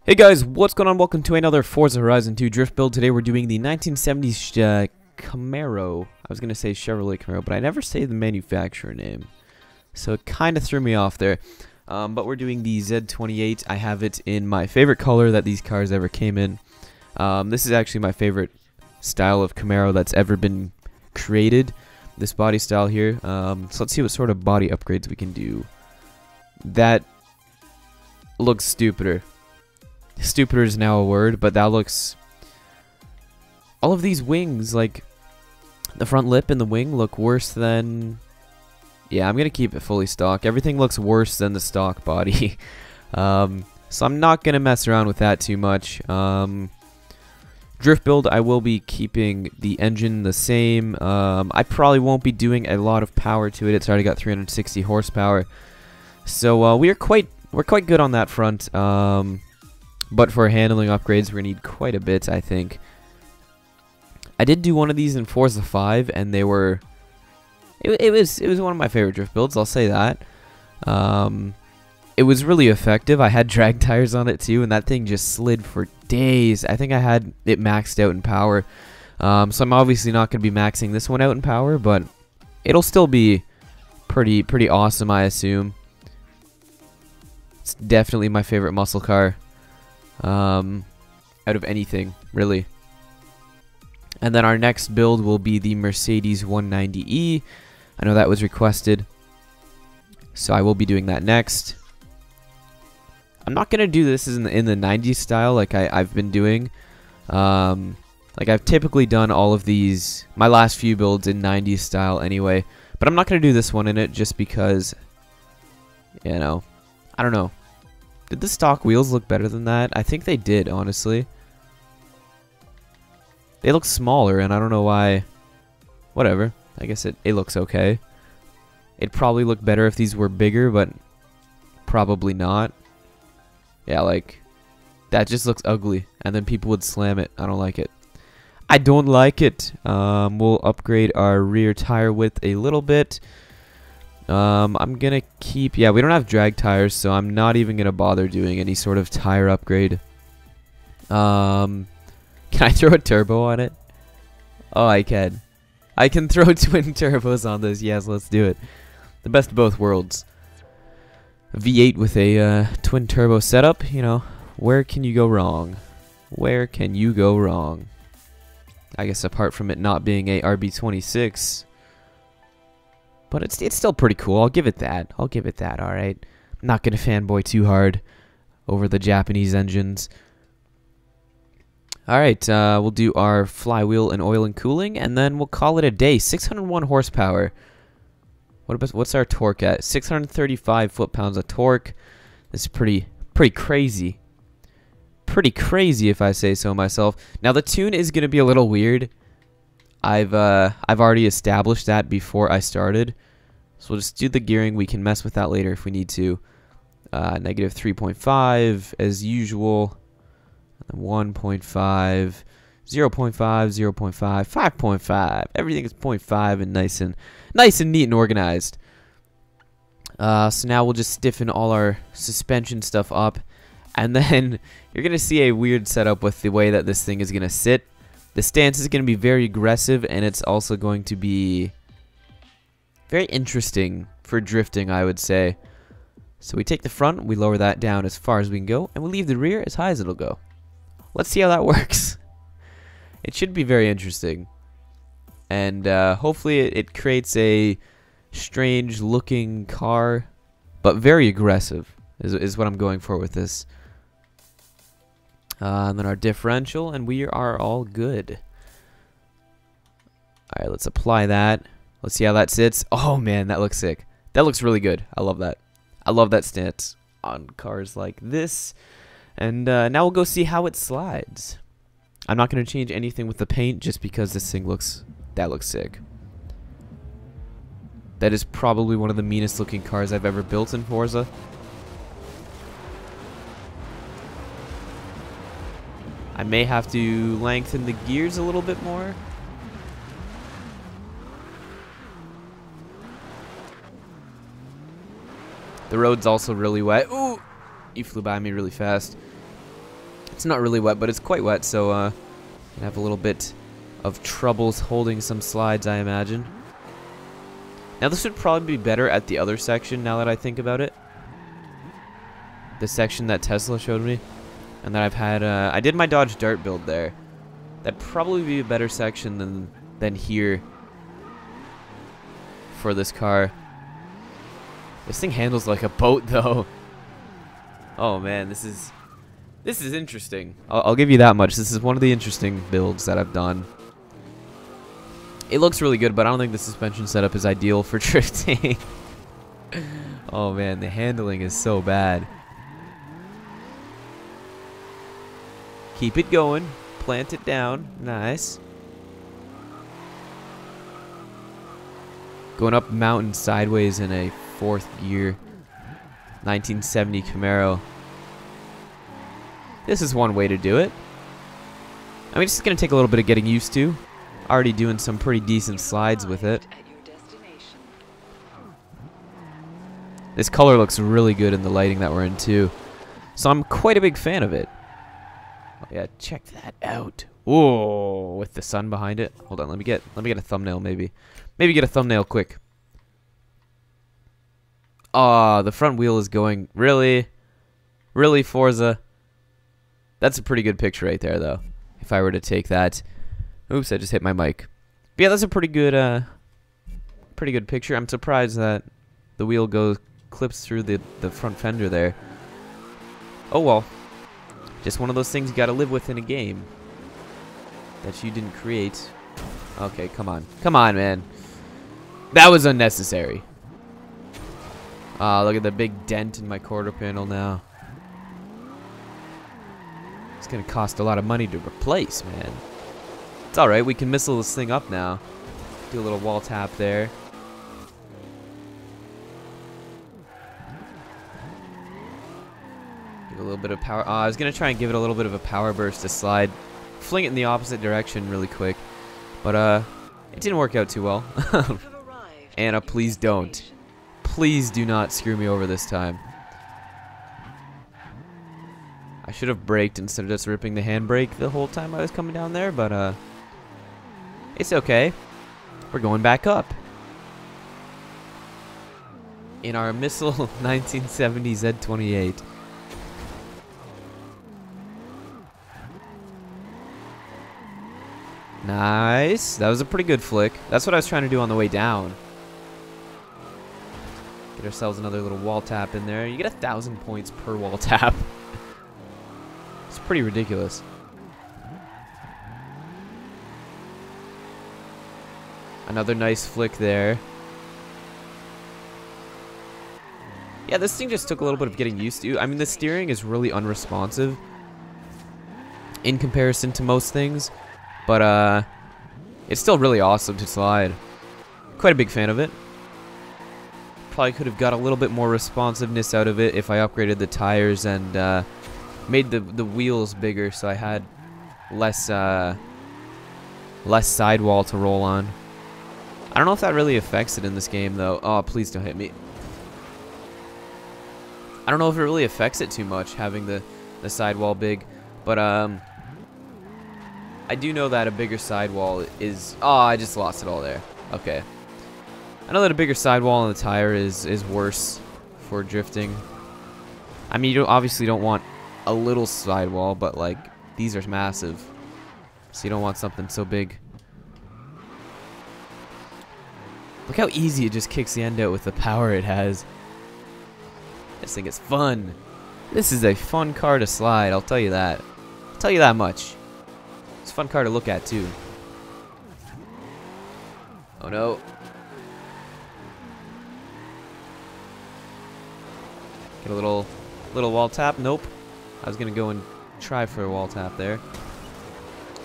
Hey guys, what's going on? Welcome to another Forza Horizon 2 drift build. Today we're doing the 1970s Camaro. I was going to say Chevrolet Camaro, but I never say the manufacturer name. So it kind of threw me off there. But we're doing the Z28. I have it in my favorite color that these cars ever came in. This is actually my favorite style of Camaro that's ever been created. This body style here. So let's see what sort of body upgrades we can do. That looks stupider. Stupider is now a word, but that looks... All of these wings, like the front lip and the wing, look worse than... Yeah, I'm going to keep it fully stock. Everything looks worse than the stock body. So I'm not going to mess around with that too much. Drift build, I will be keeping the engine the same. I probably won't be doing a lot of power to it. It's already got 360 horsepower. So we're quite good on that front. But for handling upgrades, we're gonna need quite a bit, I think. I did do one of these in Forza 5, and they were... It was one of my favorite drift builds, I'll say that. It was really effective. I had drag tires on it too, and that thing just slid for days. I think I had it maxed out in power. So I'm obviously not gonna be maxing this one out in power, but it'll still be pretty awesome, I assume. It's definitely my favorite muscle car. Out of anything, really. And then our next build will be the Mercedes 190E. I know that was requested, so I will be doing that next. I'm not gonna do this in the 90s style like I've been doing. Like I've typically done all of these, my last few builds in 90s style anyway. But I'm not gonna do this one in it just because, you know, I don't know. Did the stock wheels look better than that? I think they did, honestly. They look smaller, and I don't know why. Whatever. I guess it looks okay. It'd probably look better if these were bigger, but probably not. Yeah, like, that just looks ugly, and then people would slam it. I don't like it. I don't like it. We'll upgrade our rear tire width a little bit. I'm gonna keep... Yeah, we don't have drag tires, so I'm not even gonna bother doing any sort of tire upgrade. Can I throw a turbo on it? Oh, I can. I can throw twin turbos on this. Yes, let's do it. The best of both worlds. V8 with a twin turbo setup. You know, where can you go wrong? Where can you go wrong? I guess apart from it not being a RB26... But it's still pretty cool. I'll give it that. I'll give it that, alright. I'm not going to fanboy too hard over the Japanese engines. Alright, we'll do our flywheel and oil and cooling, and then we'll call it a day. 601 horsepower. What's our torque at? 635 foot-pounds of torque. This is pretty crazy. Pretty crazy if I say so myself. Now, the tune is going to be a little weird. I've already established that before I started, so we'll just do the gearing. We can mess with that later if we need to. Negative 3.5 as usual, 1.5, 0.5, 0.5, 5.5. Everything is 0.5 and nice and neat and organized. So now we'll just stiffen all our suspension stuff up, and then you're gonna see a weird setup with the way that this thing is gonna sit. The stance is going to be very aggressive, and it's also going to be very interesting for drifting, I would say. So we take the front, we lower that down as far as we can go, and we leave the rear as high as it'll go. Let's see how that works. It should be very interesting. And hopefully it creates a strange-looking car, but very aggressive is what I'm going for with this. And then our differential, and we are all good. Alright, let's apply that. Let's see how that sits. Oh man, that looks sick. That looks really good. I love that. I love that stance on cars like this. And now we'll go see how it slides. I'm not going to change anything with the paint just because this thing looks sick. That is probably one of the meanest looking cars I've ever built in Forza. I may have to lengthen the gears a little bit more. The road's also really wet. Ooh! You flew by me really fast. It's not really wet, but it's quite wet, so I have a little bit of troubles holding some slides, I imagine. Now this would probably be better at the other section now that I think about it. The section that Tesla showed me. And that I've had, I did my Dodge Dart build there. That'd probably be a better section than here for this car. This thing handles like a boat though. Oh man, this is interesting. I'll give you that much. This is one of the interesting builds that I've done. It looks really good, but I don't think the suspension setup is ideal for drifting. Oh man, the handling is so bad. Keep it going. Plant it down. Nice. Going up mountain sideways in a 4th gear. 1970 Camaro. This is one way to do it. I mean, it's just going to take a little bit of getting used to. Already doing some pretty decent slides with it. This color looks really good in the lighting that we're in too. So I'm quite a big fan of it. Oh yeah, check that out. Whoa, with the sun behind it. Hold on, let me get a thumbnail maybe. Maybe get a thumbnail quick. Ah, the front wheel is going really Forza. That's a pretty good picture right there though. If I were to take that. Oops, I just hit my mic. But yeah, that's a pretty good picture. I'm surprised that the wheel clips through the front fender there. Oh well. Just one of those things you gotta live with in a game that you didn't create. Okay, come on. Come on, man. That was unnecessary. Look at the big dent in my quarter panel now. It's gonna cost a lot of money to replace, man. It's alright, we can missile this thing up now. Do a little wall tap there. Give it a little bit of power. I was gonna try and give it a little bit of a power burst to slide. Fling it in the opposite direction really quick. But it didn't work out too well. Anna, please don't. Please do not screw me over this time. I should have braked instead of just ripping the handbrake the whole time I was coming down there, but it's okay. We're going back up. In our missile 1970 Z28. Nice. That was a pretty good flick. That's what I was trying to do on the way down. Get ourselves another little wall tap in there. You get 1,000 points per wall tap. It's pretty ridiculous. Another nice flick there. Yeah, this thing just took a little bit of getting used to. I mean, the steering is really unresponsive in comparison to most things. But it's still really awesome to slide. Quite a big fan of it. Probably could have got a little bit more responsiveness out of it if I upgraded the tires and made the wheels bigger so I had less sidewall to roll on. I don't know if that really affects it in this game though. Oh, please don't hit me. I don't know if it really affects it too much having the sidewall big, but I do know that a bigger sidewall is... Oh, I just lost it all there. Okay. I know that a bigger sidewall on the tire is worse for drifting. I mean, you obviously don't want a little sidewall, but, like, these are massive. So you don't want something so big. Look how easy it just kicks the end out with the power it has. This thing is fun. This is a fun car to slide, I'll tell you that. I'll tell you that much. It's a fun car to look at, too. Oh, no. Get a little wall tap. Nope. I was going to go and try for a wall tap there.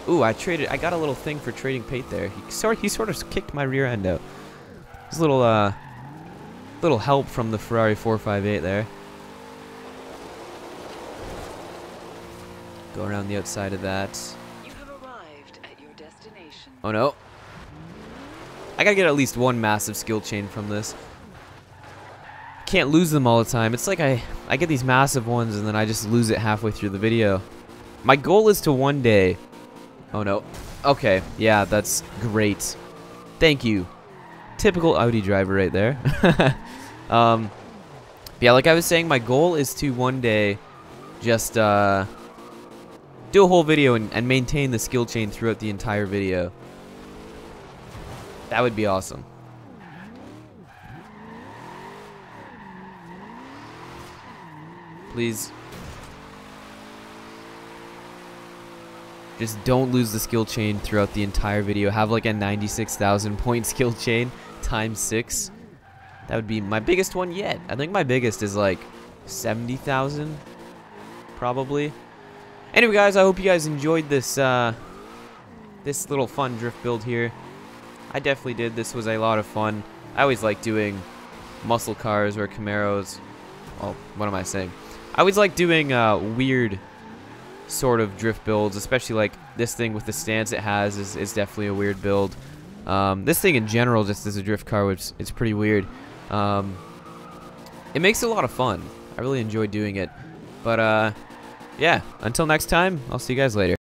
Ooh, I got a little thing for trading paint there. He sort of kicked my rear end out. There's a little help from the Ferrari 458 there. Go around the outside of that. Oh no. I gotta get at least one massive skill chain from this. Can't lose them all the time. It's like I get these massive ones and then I just lose it halfway through the video. My goal is to one day... Oh, no. Okay, yeah, that's great. Thank you. Typical Audi driver right there. Yeah, like I was saying, my goal is to one day just do a whole video and maintain the skill chain throughout the entire video. That would be awesome. Please. Just don't lose the skill chain throughout the entire video. Have like a 96,000 point skill chain times 6. That would be my biggest one yet. I think my biggest is like 70,000, probably. Anyway, guys, I hope you guys enjoyed this this little fun drift build here. I definitely did. This was a lot of fun. I always like doing muscle cars or Camaros. Well, what am I saying? I always like doing weird sort of drift builds, especially like this thing with the stance it has is definitely a weird build. This thing in general, just as a drift car, which is pretty weird. It makes it a lot of fun. I really enjoy doing it. But yeah, until next time, I'll see you guys later.